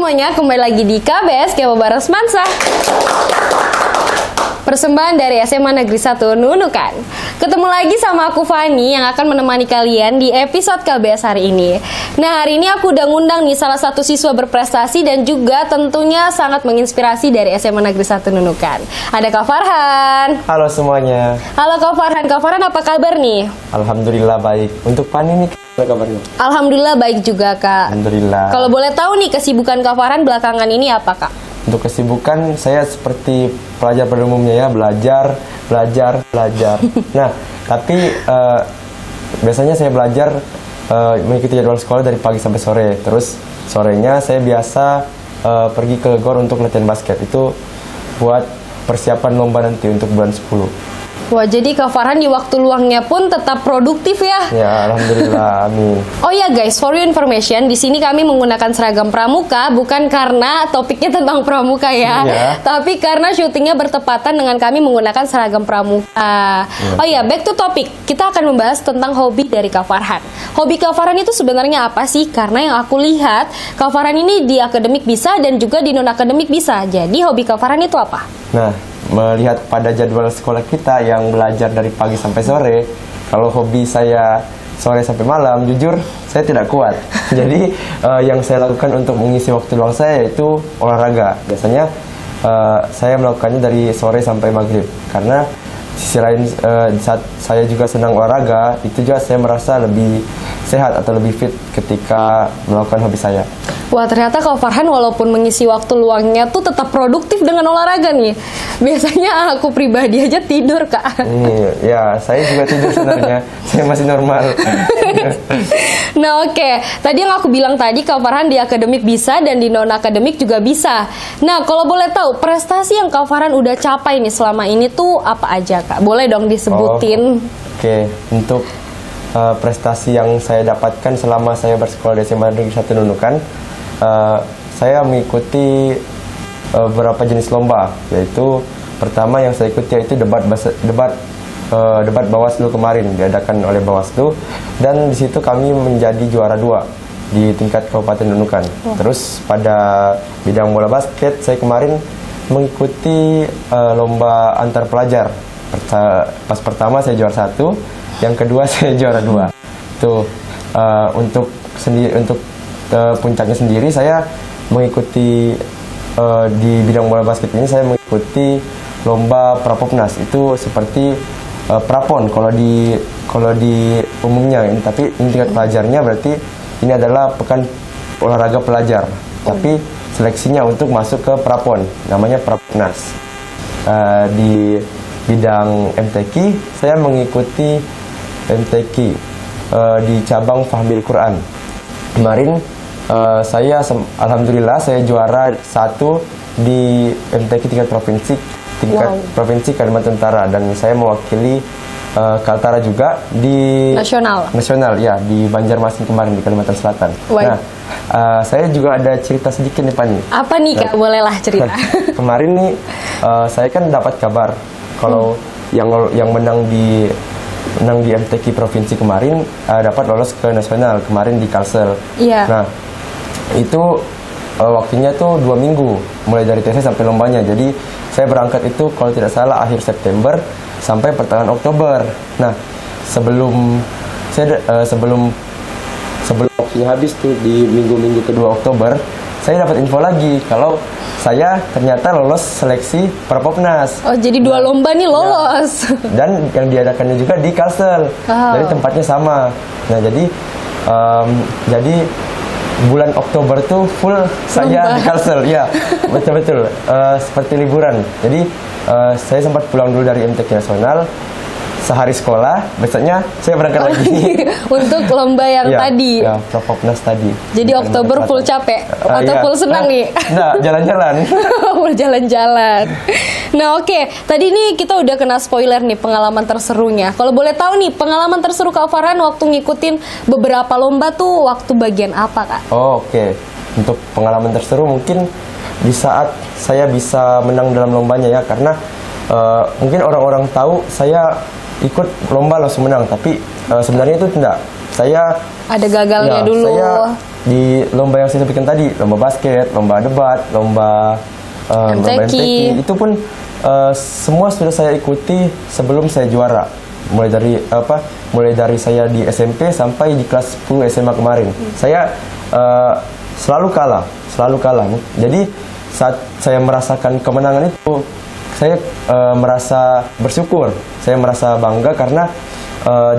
semuanya, kembali lagi di KBS Kepo Bareng Semansa. Persembahan dari SMA Negeri 1 Nunukan. Ketemu lagi sama aku Fani yang akan menemani kalian di episode KBS hari ini. Nah, hari ini aku udah ngundang nih salah satu siswa berprestasi dan juga tentunya sangat menginspirasi dari SMA Negeri 1 Nunukan. Ada Kak Farhan. Halo semuanya. Halo Kak Farhan. Kak Farhan apa kabar nih? Alhamdulillah baik. Untuk Fani nih apa kabarnya? Alhamdulillah baik juga Kak. Alhamdulillah. Kalau boleh tahu nih kesibukan Kak Farhan belakangan ini apa Kak? Untuk kesibukan saya seperti pelajar pada umumnya ya, belajar. Nah, tapi biasanya saya belajar mengikuti jadwal sekolah dari pagi sampai sore. Terus sorenya saya biasa pergi ke GOR untuk latihan basket. Itu buat persiapan lomba nanti untuk bulan 10. Wah, jadi Kak Farhan di waktu luangnya pun tetap produktif ya? Ya, alhamdulillah, amin. Oh ya guys, for your information, di sini kami menggunakan seragam pramuka bukan karena topiknya tentang pramuka ya, tapi karena syutingnya bertepatan dengan kami menggunakan seragam pramuka. Oh ya, back to topic. Kita akan membahas tentang hobi dari Kak Farhan. Hobi Kak Farhan itu sebenarnya apa sih? Karena yang aku lihat, Kak Farhan ini di akademik bisa dan juga di non-akademik bisa. Jadi hobi Kak Farhan itu apa? Nah, melihat pada jadwal sekolah kita yang belajar dari pagi sampai sore, kalau hobi saya sore sampai malam, jujur saya tidak kuat. Jadi yang saya lakukan untuk mengisi waktu luang saya itu olahraga. Biasanya saya melakukannya dari sore sampai maghrib. Karena sisi lain saat saya juga senang olahraga, itu juga saya merasa lebih sehat atau lebih fit ketika melakukan hobi saya. Wah, ternyata Kak Farhan walaupun mengisi waktu luangnya tuh tetap produktif dengan olahraga nih. Biasanya aku pribadi aja tidur, Kak. Ya, saya juga tidur sebenarnya. Saya masih normal. Nah, oke. Tadi yang aku bilang tadi, Kak Farhan di akademik bisa dan di non-akademik juga bisa. Nah, kalau boleh tahu, prestasi yang Kak Farhan udah capai nih selama ini tuh apa aja, Kak? Boleh dong disebutin. Oke. Untuk prestasi yang saya dapatkan selama saya bersekolah di SMA Negeri 1 Nunukan, saya mengikuti beberapa jenis lomba, yaitu pertama yang saya ikuti yaitu debat Bawaslu kemarin diadakan oleh Bawaslu, dan di situ kami menjadi juara 2 di tingkat Kabupaten Nunukan. Terus pada bidang bola basket saya kemarin mengikuti lomba antar pelajar. Pas pertama saya juara 1, yang kedua saya juara 2. Tuh untuk puncaknya sendiri saya mengikuti di bidang bola basket ini, saya mengikuti lomba Prapopnas. Itu seperti prapon kalau di umumnya ini, tapi ini tingkat pelajarnya, berarti ini adalah pekan olahraga pelajar. Tapi seleksinya untuk masuk ke prapon, namanya Prapopnas. Di bidang MTQ saya mengikuti MTQ di cabang Fahmil Quran. Kemarin alhamdulillah saya juara 1 di MTQ tingkat provinsi Kalimantan Utara, dan saya mewakili Kaltara juga di nasional ya, di Banjarmasin kemarin di Kalimantan Selatan. Nah, saya juga ada cerita sedikit nih Pani. Apa nih Kak? Bolehlah cerita. Kemarin nih saya kan dapat kabar kalau yang menang di MTQ provinsi kemarin dapat lolos ke nasional kemarin di Kalsel. Nah, itu waktunya tuh 2 minggu mulai dari tesnya sampai lombanya. Jadi saya berangkat itu kalau tidak salah akhir September sampai pertengahan Oktober. Nah, sebelum waktunya habis tuh di minggu kedua Oktober, saya dapat info lagi kalau saya ternyata lolos seleksi Prapopnas. Oh, jadi 2 lomba nih lolos. Ya. Dan yang diadakannya juga di Kalsel. Jadi tempatnya sama. Nah, jadi bulan Oktober tuh full saya di Kalsel. Ya, betul. Seperti liburan. Jadi saya sempat pulang dulu dari MTQ nasional. Sehari sekolah, besoknya saya berangkat lagi untuk lomba yang tadi. Ya, Prapopnas tadi. Jadi Oktober full capek atau full senang nih? Nah, jalan-jalan. Full jalan-jalan. Nah, oke. Tadi nih kita udah kena spoiler nih pengalaman terserunya. Kalau boleh tahu nih, pengalaman terseru Kak Farhan waktu ngikutin beberapa lomba tuh waktu bagian apa, Kak? Oke. Untuk pengalaman terseru mungkin di saat saya bisa menang dalam lombanya ya, karena mungkin orang-orang tahu saya ikut lomba langsung menang, tapi sebenarnya itu tidak. Saya ada gagalnya dulu. Saya di lomba yang saya sebutkan tadi, lomba basket, lomba debat, lomba MTQ, itu pun semua sudah saya ikuti sebelum saya juara. Mulai dari saya di SMP sampai di kelas 10 SMA kemarin. Saya selalu kalah. Jadi saat saya merasakan kemenangan itu, saya merasa bersyukur. Saya merasa bangga karena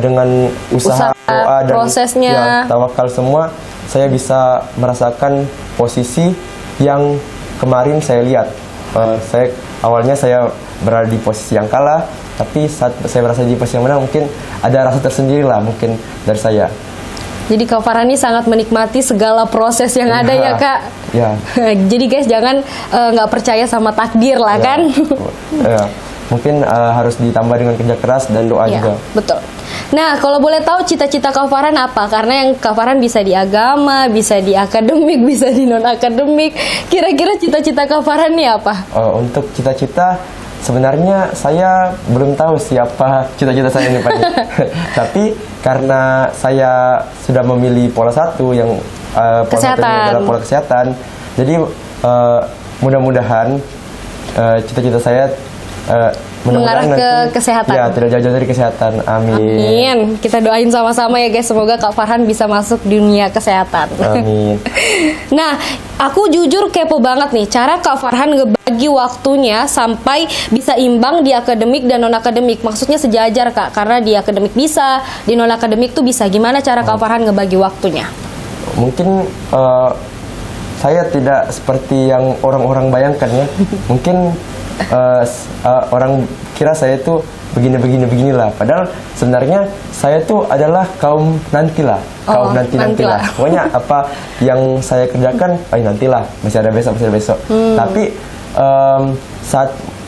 dengan usaha doa dan prosesnya, tawakal semua, saya bisa merasakan posisi yang kemarin saya lihat. Awalnya saya berada di posisi yang kalah, tapi saat saya berasa di posisi yang menang, mungkin ada rasa tersendiri lah mungkin dari saya. Jadi Kak Farhan ini sangat menikmati segala proses yang ada ya Kak. Ya. Jadi guys jangan nggak percaya sama takdir lah kan. Ya. Mungkin harus ditambah dengan kerja keras dan doa juga. Betul. Nah kalau boleh tahu cita-cita Kak Farhan apa? Karena yang Kak Farhan bisa di agama, bisa di akademik, bisa di non akademik. Kira-kira cita-cita Kak Farhan ini apa? Untuk cita-cita sebenarnya saya belum tahu siapa cita-cita saya ini Pak. Tapi karena saya sudah memilih pola 1 yang pola 1 adalah pola kesehatan. Jadi mudah-mudahan cita-cita saya mengarah ke kesehatan. Ya, tidak jauh-jauh dari kesehatan. Amin. Amin. Kita doain sama-sama ya guys. Semoga Kak Farhan bisa masuk dunia kesehatan. Amin. Nah, aku jujur kepo banget nih. Cara Kak Farhan ngebagi waktunya sampai bisa imbang di akademik dan non-akademik. Maksudnya sejajar Kak. Karena di akademik bisa, di non-akademik tuh bisa. Gimana cara Kak Farhan ngebagi waktunya? Mungkin saya tidak seperti yang orang-orang bayangkan ya. Mungkin orang kira saya itu beginilah. Padahal sebenarnya saya tuh adalah kaum nantilah. Nantilah. Pokoknya apa yang saya kerjakan, nantilah. Masih ada besok. Tapi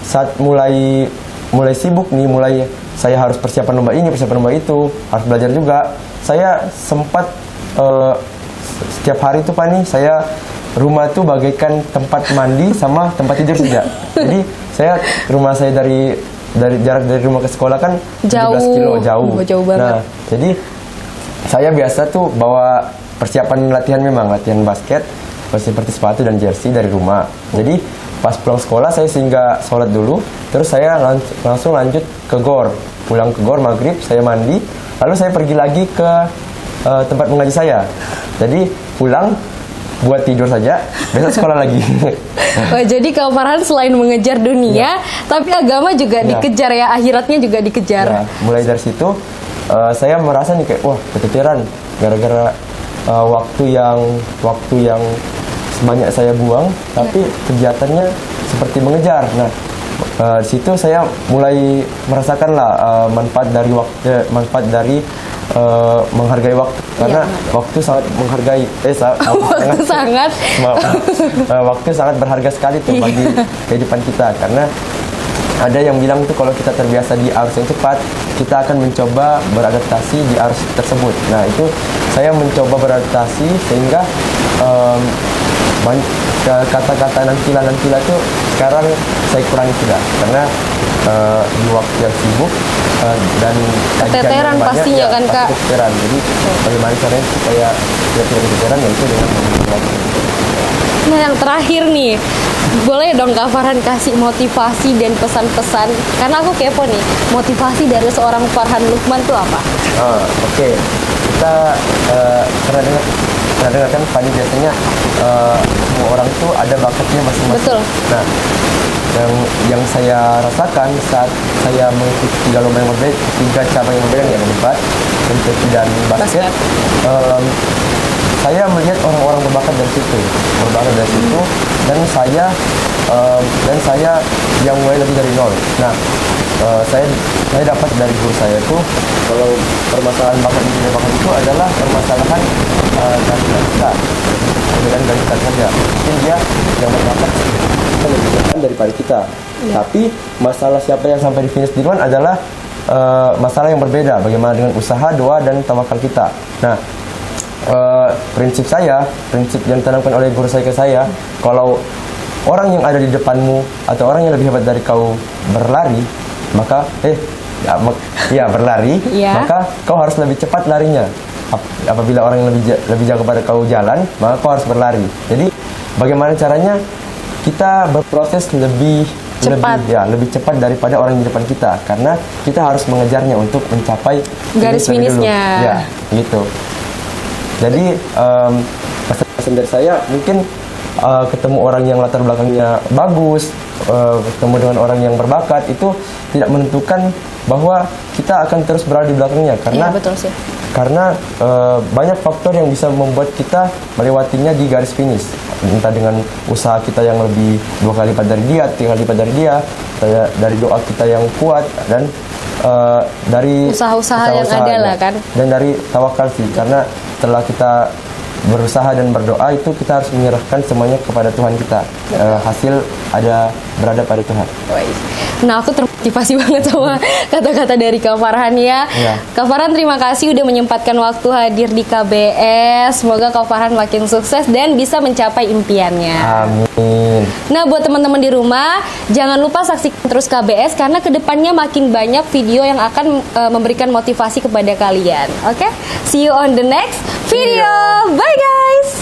saat mulai sibuk nih, mulai saya harus persiapan lomba ini, persiapan lomba itu, harus belajar juga. Saya sempat setiap hari tuh Pak nih, rumah tuh bagaikan tempat mandi sama tempat tidur saja. Jadi rumah saya dari jarak dari rumah ke sekolah kan 17 kilo jauh banget. Nah, jadi saya biasa tuh bawa persiapan latihan basket seperti sepatu dan jersey dari rumah. Jadi pas pulang sekolah saya singgah sholat dulu, terus saya langsung lanjut ke GOR. Pulang ke GOR maghrib saya mandi, lalu saya pergi lagi ke tempat mengaji saya. Jadi pulang buat tidur saja, besok sekolah lagi. Wah, jadi Kak Farhan selain mengejar dunia, tapi agama juga dikejar ya, akhiratnya juga dikejar. Ya, mulai dari situ saya merasa nih kayak keteteran gara-gara waktu yang sebanyak saya buang, tapi kegiatannya seperti mengejar. Nah, di situ saya mulai merasakan manfaat dari menghargai waktu, karena waktu sangat menghargai waktu sangat berharga sekali tuh bagi kehidupan kita. Karena ada yang bilang tuh kalau kita terbiasa di arus yang cepat, kita akan mencoba beradaptasi di arus tersebut. Nah, itu saya mencoba beradaptasi sehingga kata-kata nantilah tuh sekarang saya kurangi sudah, karena di waktu yang sibuk dan keteteran pastinya kan Kak. Keteteran. Jadi bagaimana caranya supaya tidak keteteran, yaitu dengan waktu. Nah, yang terakhir nih, boleh dong Kak Farhan kasih motivasi dan pesan-pesan, karena aku kepo nih, motivasi dari seorang Farhan Lukman tuh apa? Oke. Kita pernah dengar kan Fani, biasanya semua orang tuh ada bakatnya masing-masing. Betul. Nah, yang saya rasakan saat saya mengikuti 3 lomba yang berbeda, 3 cabang yang berbeda, yang debat, MTQ dan basket, saya melihat orang-orang berbakat dari situ, dan saya yang mulai lebih dari nol. Nah, saya dapat dari guru saya itu kalau permasalahan bakat dan tidak bakat itu adalah permasalahan dari kita, perbedaan dari kita saja. Mungkin dia yang berbakat lebih depan daripada kita. Tapi masalah siapa yang sampai di finish duluan adalah masalah yang berbeda. Bagaimana dengan usaha, doa, dan tawakal kita. Nah, prinsip yang ditanamkan oleh guru saya ke saya, kalau orang yang ada di depanmu atau orang yang lebih hebat dari kau berlari, maka berlari, maka kau harus lebih cepat larinya. apabila orang yang lebih jauh kepada kau jalan, maka kau harus berlari. Jadi bagaimana caranya kita berproses lebih cepat daripada orang di depan kita, karena kita harus mengejarnya untuk mencapai garis finishnya. Ya, gitu. Jadi pesan dari saya mungkin ketemu orang yang latar belakangnya bagus, ketemu dengan orang yang berbakat itu tidak menentukan bahwa kita akan terus berada di belakangnya, karena betul sih. Karena banyak faktor yang bisa membuat kita melewatinya di garis finish. Entah dengan usaha kita yang lebih 2 kali lipat dari dia, 3 kali lipat dari dia, dari doa kita yang kuat, dan dari usaha-usaha yang ada lah kan. Dan dari tawakal sih, karena setelah kita berusaha dan berdoa itu kita harus menyerahkan semuanya kepada Tuhan kita. Hasil berada pada Tuhan. Nah, aku termotivasi banget sama kata-kata dari Kak Farhan ya. Kak Farhan, terima kasih udah menyempatkan waktu hadir di KBS. Semoga Kak Farhan makin sukses dan bisa mencapai impiannya. Amin. Nah, buat teman-teman di rumah, jangan lupa saksikan terus KBS karena kedepannya makin banyak video yang akan memberikan motivasi kepada kalian. Oke? See you on the next video. Bye guys.